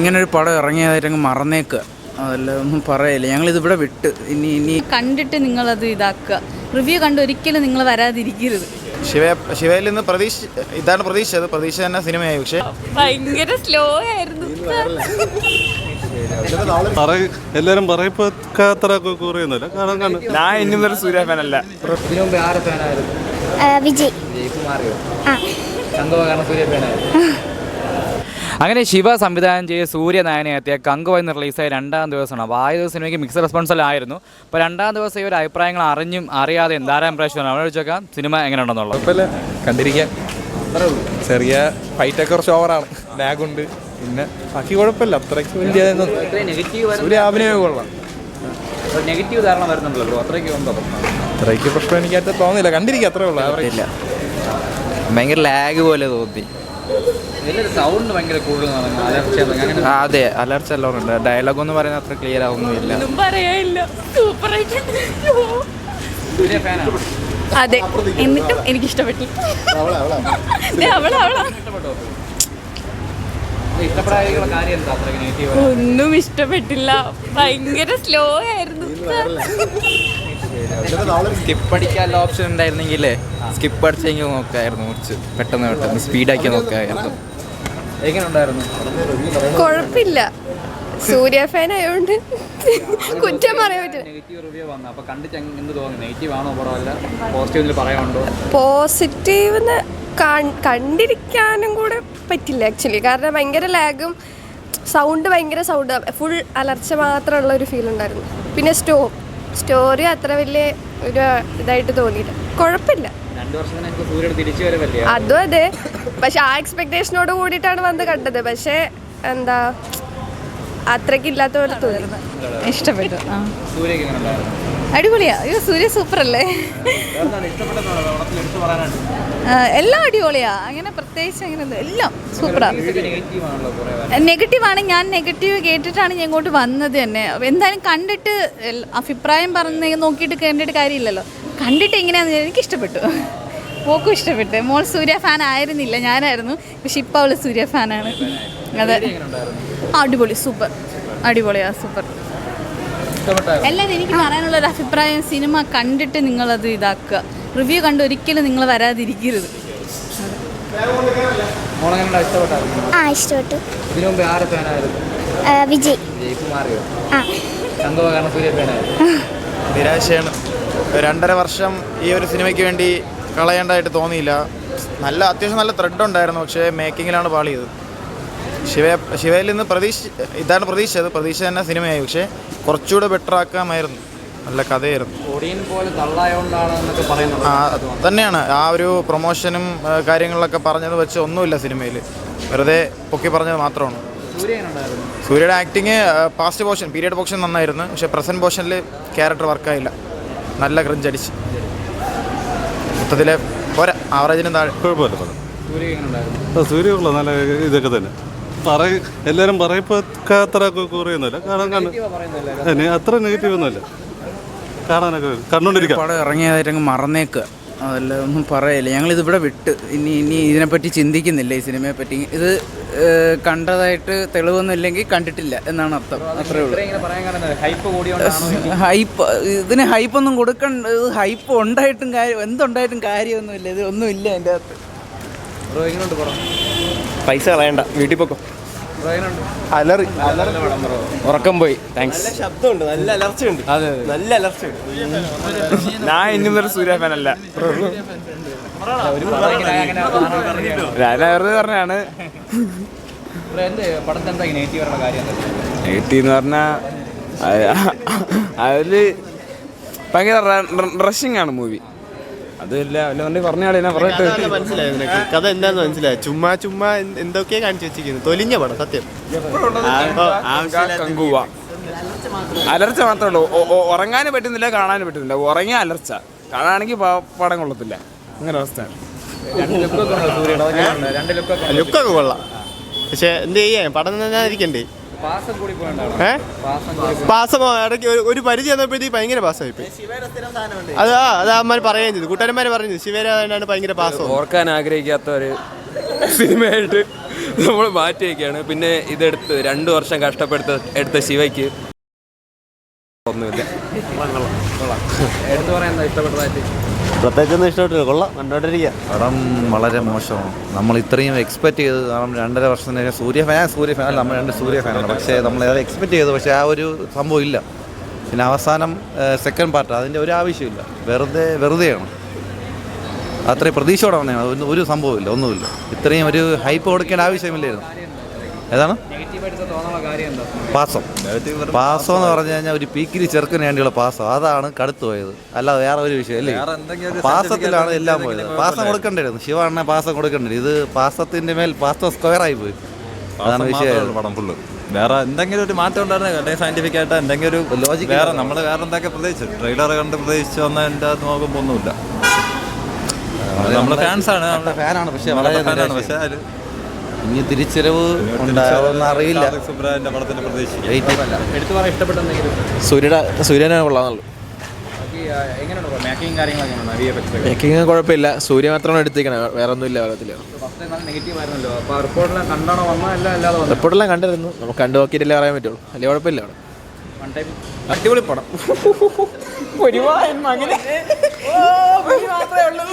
ഇങ്ങനൊരു പടം ഇറങ്ങിയതായിട്ടങ്ങ് മറന്നേക്കുക, അതല്ല ഒന്നും പറയില്ല. ഞങ്ങളിതിവിടെ വിട്ട് ഇനി കണ്ടിട്ട് നിങ്ങളത് ഇതാക്കുക. റിവ്യൂ കണ്ട് ഒരിക്കലും നിങ്ങൾ വരാതിരിക്കരുത്. ശിവയിൽ നിന്ന് ഇതാണ് പ്രതീക്ഷിച്ചത്. പ്രതീക്ഷ തന്നെ സിനിമയായി. പക്ഷേ ഭയങ്കര സ്ലോ ആയിരുന്നു. എല്ലാരും പറയപ്പത്ര കുറയുന്നില്ല. ഞാൻ ഇന്നൊരു സൂര്യ ഫാനല്ല. ഇതിനു മുമ്പ് ആരെ ഫാനായിരുന്നു? വിജയ്. ജയകുമാറിയോ? സൂര്യ ഫാനായിരുന്നു. അങ്ങനെ ശിവ സംവിധാനം ചെയ്ത് സൂര്യനായകനെ എത്തിയ കങ്കുവ എന്ന് റിലീസായ രണ്ടാം ദിവസമാണ്. അപ്പോൾ ആദ്യ സിനിമയ്ക്ക് മിക്സ് റെസ്പോൺസിലായിരുന്നു. അപ്പോൾ രണ്ടാം ദിവസം ഈ ഒരു അഭിപ്രായങ്ങൾ അറിഞ്ഞും അറിയാതെ എന്തായാലും പ്രശ്നമാണ്. അവിടെ വെച്ചേക്കാം സിനിമ എങ്ങനെ ഉണ്ടെന്നുള്ളത്. കുഴപ്പമില്ല, കണ്ടിരിക്കാൻ. ചെറിയ ഫൈറ്റൊക്കെ കുറച്ച് ഓവറാണ്, ലാഗുണ്ട്. പിന്നെ ബാക്കി കുഴപ്പമില്ല, അത്രയ്ക്ക് വലിയ സൂര്യ അഭിനയം കൊള്ളാം. നെഗറ്റീവ് ധാരണ വരുന്നുണ്ടല്ലോ, അത്രയ്ക്ക് ഉണ്ടോ? അത്രയ്ക്ക് പ്രശ്നം എനിക്കായിട്ട് തോന്നില്ല, കണ്ടിരിക്കുക അത്രേ ഉള്ളൂ. ഇല്ല, ഭയങ്കര ലാഗ് പോലെ തോന്നി. സൗണ്ട് ഭയങ്കര കൂടുതൽ. അതെ, അലർച്ച എല്ലാം ഉണ്ട്. ഡയലോഗ് എന്ന് പറയുന്നത് അത്ര ക്ലിയർ ആവുന്നില്ല. അതെ, എന്നിട്ടും എനിക്ക് ഇഷ്ടപ്പെട്ടു. ഒന്നും ഇഷ്ടപ്പെട്ടില്ല, ഭയങ്കര സ്ലോ ആയിരുന്നു. സ്കിപ്പ് അടിക്കാനുള്ള ഓപ്ഷൻ ഉണ്ടായിരുന്നെങ്കിലേ സ്കിപ്പ് അടിച്ചെങ്കിൽ നോക്കായിരുന്നു. കുറച്ച് പെട്ടെന്ന് സ്പീഡാക്കി നോക്കായിരുന്നു. എങ്ങനെ ഉണ്ടായിരുന്നു? കുഴപ്പമില്ല, സൂര്യ ഫാൻ ആയതുകൊണ്ട് കുറ്റം പറയാൻ പറ്റില്ല. നെഗറ്റീവ് റിവ്യൂ വന്നു, അപ്പോൾ കണ്ടിട്ട് എന്ത് തോന്നി? നെഗറ്റീവ് ആണോ പടമല്ല പോസിറ്റീവ് പറയാനുണ്ടോ? പോസിറ്റീവ് കണ്ടിരിക്കാനും കൂടെ പറ്റില്ല ആക്ച്വലി. കാരണം ഭയങ്കര ലാഗും ഭയങ്കര സൗണ്ട്, ഫുൾ അലർച്ച മാത്രമുള്ള ഒരു ഫീൽ ഉണ്ടായിരുന്നു. പിന്നെ സ്റ്റോറി അത്ര വലിയ ഒരു ഇതായിട്ട് തോന്നിയില്ല. കുഴപ്പമില്ല, 2 വർഷത്തിന് എനിക്ക് സൂര്യയുടെ തിരിച്ചു വരവല്ലേ? അതും അതെ. പക്ഷെ ആ എക്സ്പെക്ടേഷനോട് കൂടിയിട്ടാണ് വന്ന് കണ്ടത്. പക്ഷേ എന്താ അത്രയ്ക്ക് ഇല്ലാത്ത പോലെ തോന്നി. ഇഷ്ടപ്പെട്ടു. സൂര്യക്ക് എങ്ങനെ ഉണ്ടായിരുന്നു? അടിപൊളിയാ. അയ്യോ, സൂര്യ സൂപ്പർ അല്ലേ? എല്ലാം അടിപൊളിയാ. അങ്ങനെ പ്രത്യേകിച്ച് അങ്ങനെ എല്ലാം സൂപ്പറാ. നെഗറ്റീവാണ്. ഞാൻ നെഗറ്റീവ് കേട്ടിട്ടാണ് ഞാൻ ഇങ്ങോട്ട് വന്നത് തന്നെ. എന്തായാലും കണ്ടിട്ട് അഭിപ്രായം പറഞ്ഞ് നോക്കിയിട്ട് കണ്ടിട്ട് കാര്യമില്ലല്ലോ. കണ്ടിട്ട് എങ്ങനെയാണെന്ന് എനിക്ക് ഇഷ്ടപ്പെട്ടു. മോക്കും ഇഷ്ടപ്പെട്ടു. മോൾ സൂര്യ ഫാൻ ആയിരുന്നില്ല, ഞാനായിരുന്നു. പക്ഷെ ഇപ്പോൾ അവൾ സൂര്യ ഫാനാണ്. അതെ, അടിപൊളി, സൂപ്പർ, അടിപൊളിയാ, സൂപ്പർ. എല്ലാവരും എനിക്ക് പറയാനുള്ളൊരു അഭിപ്രായം, സിനിമ കണ്ടിട്ട് നിങ്ങളത് ഇതാക്കുക. റിവ്യൂ കണ്ട് ഒരിക്കലും നിങ്ങൾ വരാതിരിക്കരുത്. ഇഷ്ടപ്പെട്ടു. ഇതിനു മുമ്പ് ആരെ ഫാനായിരുന്നു? വിജയ്. ജയകുമാറിയോ? സൂര്യ ഫാനായിരുന്നു. നിരാശയാണ്. 2.5 വർഷം ഈ ഒരു സിനിമയ്ക്ക് വേണ്ടി കളയേണ്ടതായിട്ട് തോന്നിയില്ല. അത്യാവശ്യം നല്ല ത്രെഡ് ഉണ്ടായിരുന്നു. പക്ഷേ മേക്കിങ്ങിലാണ് പാളിയത്. ശിവയിൽ നിന്ന് ഇതാണ് പ്രതീക്ഷിച്ചത്. പ്രതീക്ഷ തന്നെ സിനിമയായി. പക്ഷേ കുറച്ചുകൂടെ ബെറ്റർ ആക്കാമായിരുന്നു. നല്ല കഥയായിരുന്നു. ഓഡിയൻ പോലെ തള്ളായോണ്ടാണ് എന്നൊക്കെ പറയുന്നത്. തന്നെയാണ്. ആ ഒരു പ്രൊമോഷനും കാര്യങ്ങളിലൊക്കെ പറഞ്ഞത് വെച്ച് ഒന്നുമില്ല സിനിമയിൽ. വെറുതെ പൊക്കി പറഞ്ഞത് മാത്രമാണ്. സൂര്യയുടെ ആക്ടിങ് പീരിയഡ് പോർഷൻ നന്നായിരുന്നു. പക്ഷേ പ്രസൻറ്റ് പോർഷനിൽ ക്യാരക്ടർ വർക്കായില്ല. നല്ല ക്രിഞ്ചടിച്ച് മൊത്തത്തിൽ പോരാ, ആവറേജിനും താഴെ. കുഴപ്പമില്ല. സൂര്യ ഉള്ള നല്ല ഇതൊക്കെ തന്നെ എല്ലാവരും പറയപ്പത്ര കുറയുന്നില്ല. കാരണം അത്ര നെഗറ്റീവ് ഒന്നുമില്ല. കാണാനൊക്കെ കണ്ടുകൊണ്ടിരിക്കുക. പടം ഇറങ്ങിയതായിട്ടങ്ങ് മറന്നേക്കുക, അതല്ല ഒന്നും പറയില്ല. ഞങ്ങളിതിവിടെ വിട്ട് ഇനി ഇതിനെപ്പറ്റി ചിന്തിക്കുന്നില്ല. ഈ സിനിമയെ പറ്റി ഇത് കണ്ടതായിട്ട് തെളിവൊന്നുമില്ലെങ്കിൽ കണ്ടിട്ടില്ല എന്നാണ് അർത്ഥം. അത്രേ ഉള്ളൂ. ഇതിന് ഹൈപ്പൊന്നും കൊടുക്കണ്ട. ഹൈപ്പ് ഉണ്ടായിട്ടും എന്തുണ്ടായിട്ടും കാര്യമൊന്നുമില്ല. ഇത് ഒന്നുമില്ല എൻ്റെ അകത്ത്. പൈസ കളയണ്ട, വീട്ടിൽ പോക്കോ. അലറി ഉറക്കം പോയി. താങ്ക്സ്. ശബ്ദമുണ്ട്, നല്ല അലർച്ചയുണ്ട്. അതെ, നല്ല അലർച്ചയുണ്ട്. ഞാൻ ഇന്നൊരു സൂര്യ ഫാനല്ല. വെറുതെ പറഞ്ഞാണ്. നെഗറ്റീവ് എന്ന് പറഞ്ഞാൽ അതിൽ ഭയങ്കര റഷിംഗ് ആണ് മൂവി. അതല്ല പറഞ്ഞാളെ മനസ്സിലായി നിനക്ക് കഥ എന്താന്ന് മനസ്സിലായി? ചുമ്മാ എന്തൊക്കെയാ കാണിച്ചു വെച്ചിരിക്കുന്നു. തൊലിഞ്ഞ പടം സത്യം. അലർച്ച മാത്രമേ ഉള്ളൂ. ഉറങ്ങാനും പറ്റുന്നില്ല, കാണാനും പറ്റുന്നില്ല. ഉറങ്ങിയ അലർച്ച, കാണാണെങ്കിൽ പടം കൊള്ളത്തില്ല. അങ്ങനെ അവസ്ഥയാണ്. ലുക്കൊക്കെ കൊള്ളാം. പക്ഷെ എന്ത് ചെയ്യാൻ, പടം തന്നെയായിരിക്കണ്ടേ. പാസമോ ഇടയ്ക്ക് ഒരു പരിധി വന്നപ്പോഴത്തേക്ക് ഭയങ്കര പാസ്സായിപ്പോയി. അത് അമ്മമാർ പറയുകയും ചെയ്തു, കൂട്ടുകാരന്മാർ പറഞ്ഞു ശിവേരാണ് ഭയങ്കര പാസ്സം. ഓർക്കാൻ ആഗ്രഹിക്കാത്ത ഒരു സിനിമയായിട്ട് നമ്മൾ മാറ്റി വയ്ക്കുകയാണ്. പിന്നെ ഇതെടുത്ത് 2 വർഷം എടുത്ത ശിവയ്ക്ക് ഒന്നുമില്ല. എടുത്തു പറയാൻ ഇഷ്ടപ്പെട്ടതായിട്ട് പ്രത്യേകിച്ചൊന്നും ഇഷ്ടപ്പെട്ടില്ല, കൊള്ളാം, കണ്ടോണ്ടിരിക്കുക. പടം വളരെ മോശമാണ്. നമ്മൾ ഇത്രയും എക്സ്പെക്ട് ചെയ്ത്, കാരണം 2.5 വർഷത്തിന് സൂര്യ ഫാൻ അല്ല, നമ്മൾ 2 സൂര്യ ഫാനാണ്. പക്ഷേ നമ്മൾ അത് എക്സ്പെക്ട് ചെയ്തു, പക്ഷേ ആ ഒരു സംഭവം ഇല്ല. പിന്നെ അവസാനം സെക്കൻഡ് പാർട്ട് അതിൻ്റെ ഒരു ആവശ്യമില്ല, വെറുതെയാണ്. അത്രയും പ്രതീക്ഷയോടെ വന്നതാണ്, ഒരു സംഭവമില്ല, ഒന്നുമില്ല. ഇത്രയും ഒരു ഹൈപ്പ് കൊടുക്കേണ്ട ആവശ്യമില്ലായിരുന്നു. ഏതാണ് പാസം എന്ന് പറഞ്ഞു കഴിഞ്ഞാൽ ഒരു പീക്കിരി ചെറുക്കിന് വേണ്ടിയുള്ള പാസം, അതാണ് കടുത്തു പോയത്. അല്ലാതെ വേറെ ഒരു വിഷയം അല്ലേ, പാസത്തിലാണ് എല്ലാം പോയത്. പാസം കൊടുക്കേണ്ടിയിരുന്നു, ശിവണ്ണ പാസം കൊടുക്കേണ്ടി. ഇത് പാസത്തിന്റെ മേൽ പാസം സ്ക്വയറായി പോയി, അതാണ് വിഷയം. പടം ഫുള്ള് വേറെ എന്തെങ്കിലും ഒരു മാറ്റം ഉണ്ടായിരുന്നു, സയന്റിഫിക് ആയിട്ട് എന്തെങ്കിലും ഒരു ലോജിക്. വേറെ നമ്മൾ വേറെ എന്തൊക്കെ പ്രതീക്ഷിച്ചു, ട്രെയിലർ കണ്ട് പ്രതീക്ഷിച്ച് വന്നതിൻ്റെ അത് നോക്കുമ്പോൾ ഒന്നുമില്ല. നമ്മൾ ഫാൻസാണ്, ഫാനാണ്, പക്ഷേ വളരെ ഫാനാണ്. പക്ഷേ ഇനി തിരിച്ചറിവ് ഉണ്ടാവുമെന്ന് അറിയില്ല. സുബ്രാന്റെ പടത്തിന്റെ പ്രതീക്ഷിക്കും. എടുത്തു പറയാൻ ഇഷ്ടപ്പെട്ടെന്തെങ്കിലും സൂര്യനെ കൊള്ളാന്നുള്ളൂ. എങ്ങനെയുണ്ട് മേക്കിംഗ് കാര്യങ്ങളൊക്കെ? മേക്കിങ് കുഴപ്പമില്ല, സൂര്യ മാത്രമാണ് എടുത്തേക്കണേ, വേറെ ഒന്നുമില്ല വെള്ളത്തിൽ. നെഗറ്റീവ് ആയിരുന്നല്ലോ, അപ്പോൾ റിപ്പോർട്ടെല്ലാം കണ്ടാണോ വന്നതല്ല അല്ലാതെ റിപ്പോർട്ടെല്ലാം കണ്ടിരുന്നു, നമുക്ക് കണ്ടു നോക്കിയിട്ടല്ലേ പറയാൻ പറ്റുള്ളൂ. വലിയ കുഴപ്പമില്ല അവിടെ. വൺ ടൈം അടിപൊളി പടം. ഒരു മാത്രമേ ഉള്ളൂ.